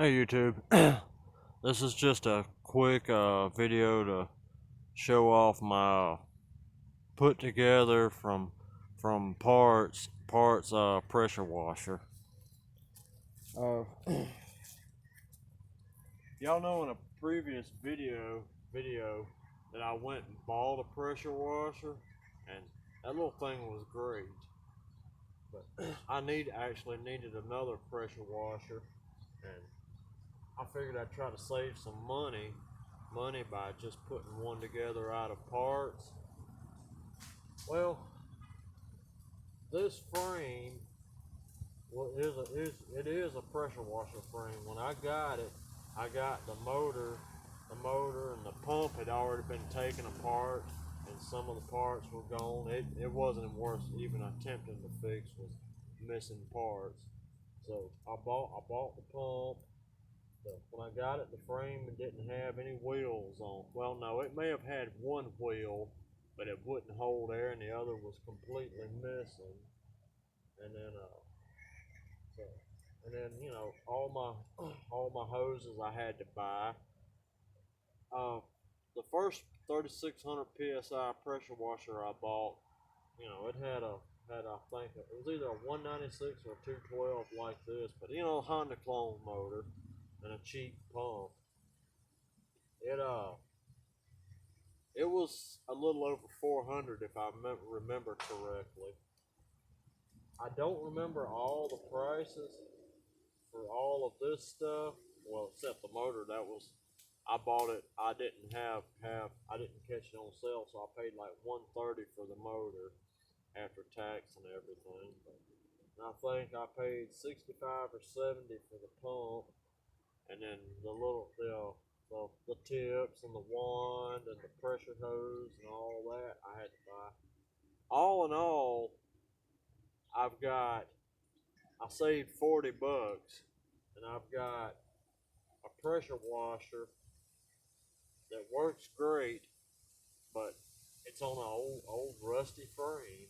Hey YouTube, this is just a quick video to show off my put together from parts pressure washer. Uh, y'all know in a previous video that I went and bought a pressure washer, and that little thing was great. But I actually needed another pressure washer, and I figured I'd try to save some money by just putting one together out of parts. Well, this frame it is a pressure washer frame. When I got it, I got the motor and the pump had already been taken apart, and some of the parts were gone. It wasn't worth even attempting to fix, was missing parts. So I bought the pump. When I got it, the frame didn't have any wheels on. Well, no, it may have had one wheel, but it wouldn't hold air, and the other was completely missing. And then, so, and then all my hoses I had to buy. The first 3600 psi pressure washer I bought, it had I think it was either a 196 or a 212 like this, but Honda clone motor and a cheap pump. It was a little over 400 if I remember correctly. I don't remember all the prices for all of this stuff. Well, except the motor. I bought it. I didn't I didn't catch it on sale, so I paid like 130 for the motor after tax and everything. And I think I paid 65 or 70 for the pump, and then the tips and the wand and the pressure hose and all that I had to buy. All in all, I saved 40 bucks, and I've got a pressure washer that works great, but it's on an old rusty frame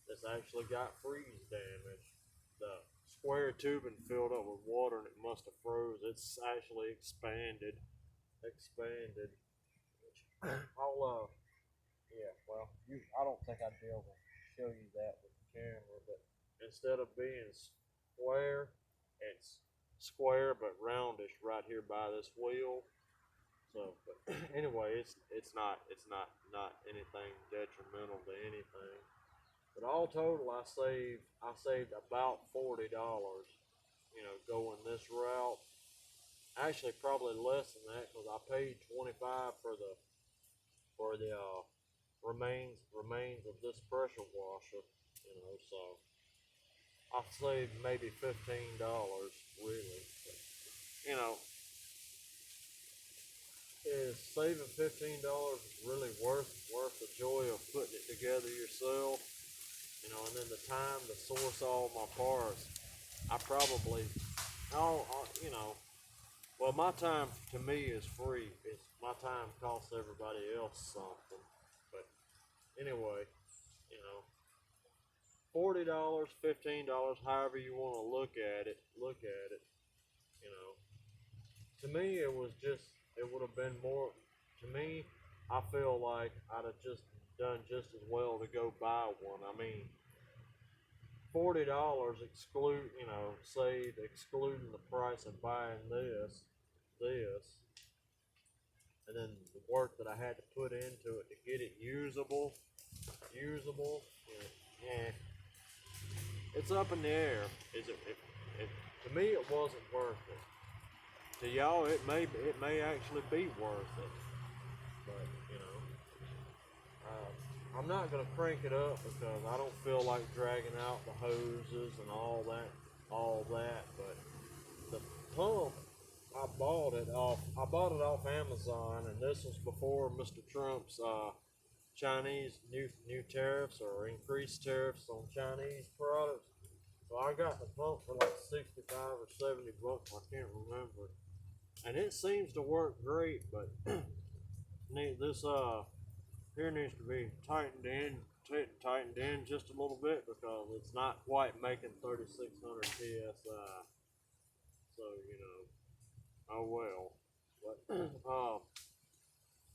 that's actually got freeze damage. The square tubing filled up with water and it must have froze. It's actually expanded. I'll yeah, well, I don't think I'd be able to show you that with the camera, but instead of being square, it's square but roundish right here by this wheel. So, but anyway, it's not anything detrimental to anything. But all total, I saved about $40. Going this route. Actually, probably less than that because I paid 25 for the remains of this pressure washer. So I saved maybe $15 really. But, you know, is saving $15 really worth the joy of putting it together yourself? And then the time to source all my parts. I probably, well, my time to me is free. My time costs everybody else something. But anyway, you know, $40, $15, however you want to look at it. You know, to me, it would have been more. To me, I feel like I'd have just done just as well to go buy one. I mean, $40 excluding the price of buying this, and then the work that I had to put into it to get it usable. Yeah, it's up in the air. To me, it wasn't worth it. To y'all, it may actually be worth it. But I'm not gonna crank it up because I don't feel like dragging out the hoses and all that. But the pump, I bought it off Amazon, and this was before Mr. Trump's Chinese new tariffs or increased tariffs on Chinese products. So I got the pump for like 65 or 70 bucks, I can't remember. And it seems to work great, but this here needs to be tightened in just a little bit because it's not quite making 3600 psi. So you know. Oh well. But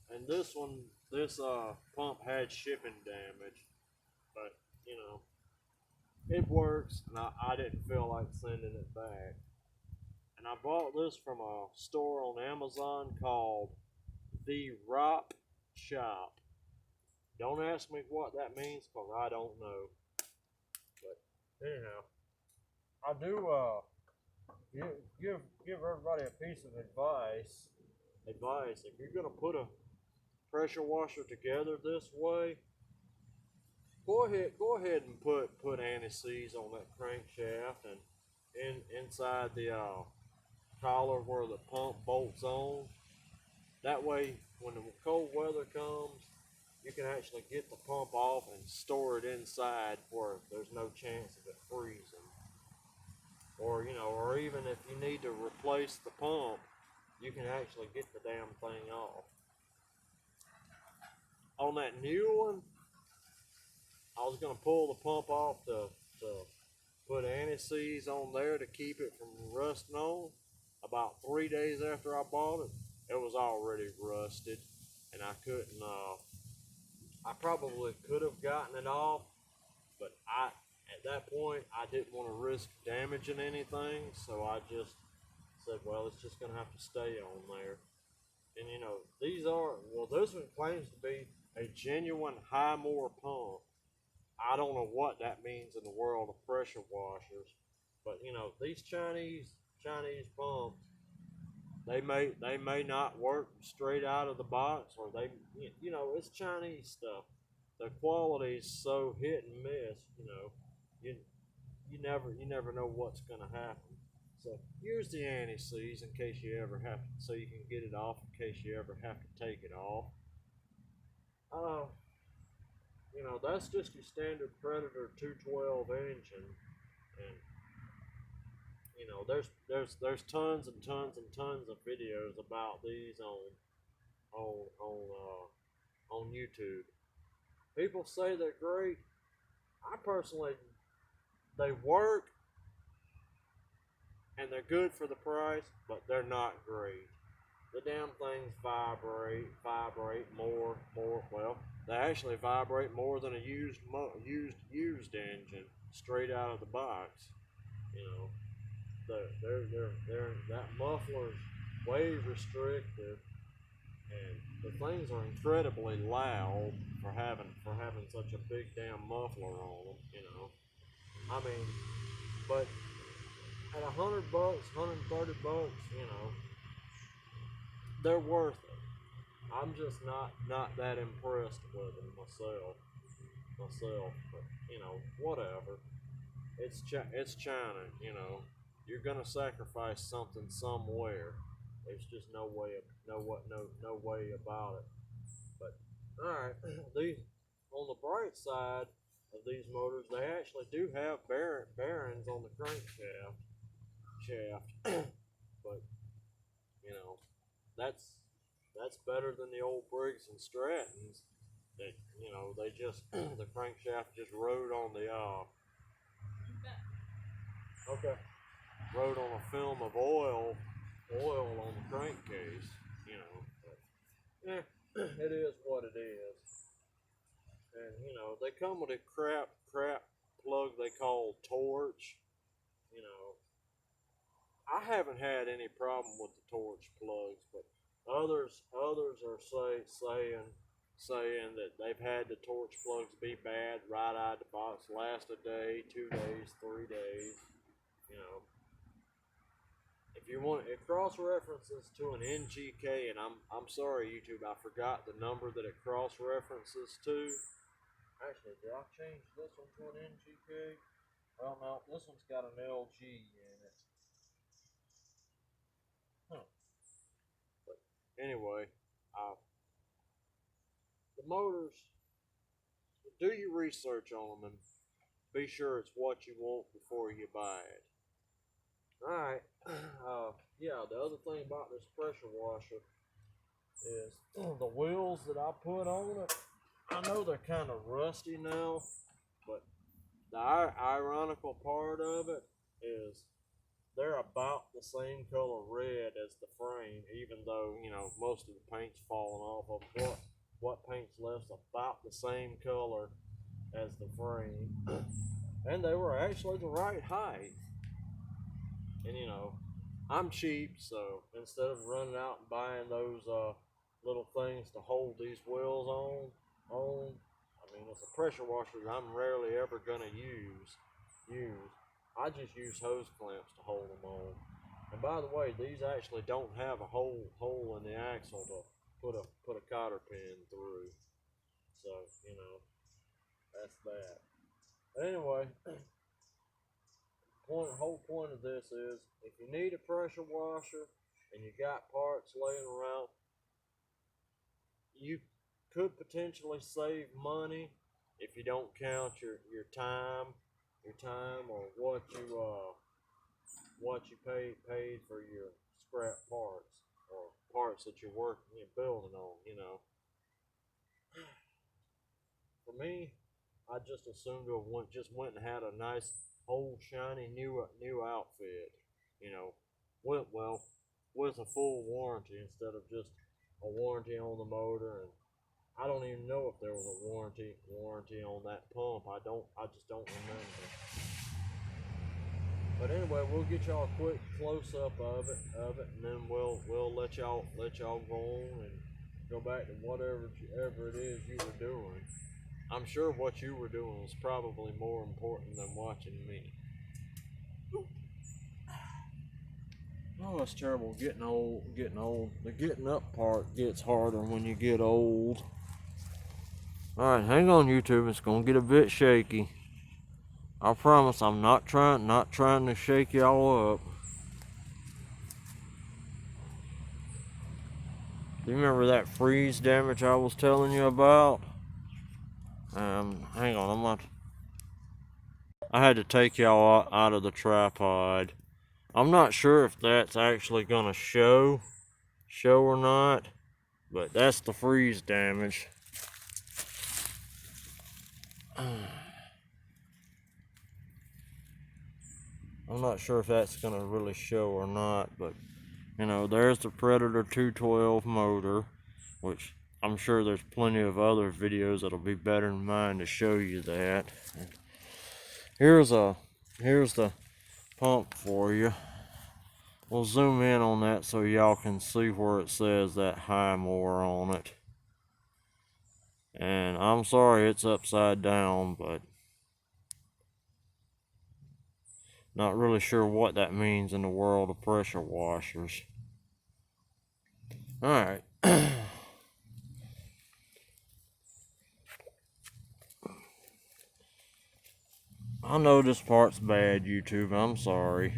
and this one, this pump had shipping damage, but you know, it works, and I didn't feel like sending it back. And I bought this from a store on Amazon called The Rop Shop. Don't ask me what that means, cause I don't know. But anyhow, I do give everybody a piece of advice. If you're gonna put a pressure washer together this way, go ahead and put anti-seize on that crankshaft and inside the collar where the pump bolts on. That way, when the cold weather comes, you can actually get the pump off and store it inside where there's no chance of it freezing. Or you know, or even if you need to replace the pump, you can actually get the damn thing off. On that new one, I was gonna pull the pump off to put anti-seize on there to keep it from rusting on. About 3 days after I bought it, it was already rusted, and I couldn't. I probably could have gotten it off, but at that point I didn't want to risk damaging anything, so I just said, well, it's just gonna have to stay on there. And you know, this one claims to be a genuine Highmore pump. I don't know what that means in the world of pressure washers, but you know, these Chinese pumps, they may not work straight out of the box, or you know, it's Chinese stuff. The quality is so hit and miss, you know. You you never know what's gonna happen. So use the anti-seize in case you ever have to, so you can get it off in case you ever have to take it off. Uh, you know, that's just your standard Predator 212 engine, and you know, there's tons and tons and tons of videos about these on on on YouTube. People say they're great. I personally, they work and they're good for the price, but they're not great. The damn things vibrate more. Well, they actually vibrate more than a used engine straight out of the box. You know, that muffler's way restrictive, and the things are incredibly loud for having such a big damn muffler on them. You know, I mean, but at $100, $130, you know, they're worth it. I'm just not that impressed with them myself. But you know, whatever. It's China. You know, you're gonna sacrifice something somewhere. There's just no way about it. But all right, these on the bright side of these motors, they actually do have bearings on the crankshaft but you know, that's better than the old Briggs and Strattons. That you know, they just the crankshaft just rode on the okay, rode on a film of oil on the crankcase. You know, but, it is what it is. And you know, they come with a crap plug they call torch. You know, I haven't had any problem with the torch plugs, but others are saying that they've had the torch plugs be bad right out of the box, last a day, 2 days, 3 days. You know, if you want, it cross references to an NGK, and I'm sorry YouTube, I forgot the number that it cross references to. Actually, did I change this one to an NGK? Well, no, this one's got an LG in it. Huh. But anyway, the motors, do your research on them and be sure it's what you want before you buy it. Alright, yeah, the other thing about this pressure washer is the wheels that I put on it. I know they're kind of rusty now, but the ironical part of it is they're about the same color red as the frame, even though, you know, most of the paint's falling off of them. What paint's left's about the same color as the frame. And they were actually the right height. And you know, I'm cheap, so instead of running out and buying those little things to hold these wheels on, I mean, it's a pressure washer that I'm rarely ever gonna use. I just use hose clamps to hold them on. And by the way, these actually don't have a hole in the axle to put a cotter pin through. So you know, that's that. But anyway, whole point of this is, if you need a pressure washer and you got parts laying around, you could potentially save money if you don't count your time or what you paid for your scrap parts or parts that you're building on. You know, for me, I just assumed to have went and had a nice old shiny new outfit. You know, with a full warranty instead of just a warranty on the motor. And I don't even know if there was a warranty on that pump. I just don't remember. But anyway, we'll get y'all a quick close up of it, and then we'll let y'all go on and go back to whatever it is you were doing. I'm sure what you were doing was probably more important than watching me. Oh, it's terrible. Getting old. The getting up part gets harder when you get old. Alright, hang on, YouTube. It's gonna get a bit shaky. I promise I'm not trying to shake y'all up. Do you remember that freeze damage I was telling you about? Hang on, I had to take y'all out of the tripod. I'm not sure if that's actually gonna show or not, but that's the freeze damage. I'm not sure if that's gonna really show or not, but you know, there's the Predator 212 motor, which I'm sure there's plenty of other videos that'll be better than mine to show you that. Here's the pump for you. We'll zoom in on that so y'all can see where it says that Highmore on it. And I'm sorry it's upside down, but not really sure what that means in the world of pressure washers. Alright. I know this part's bad, YouTube. I'm sorry.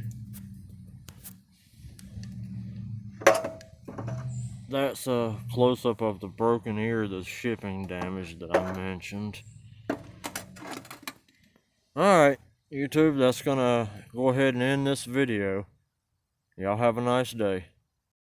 That's a close-up of the broken ear, the shipping damage that I mentioned. Alright, YouTube, that's gonna go ahead and end this video. Y'all have a nice day.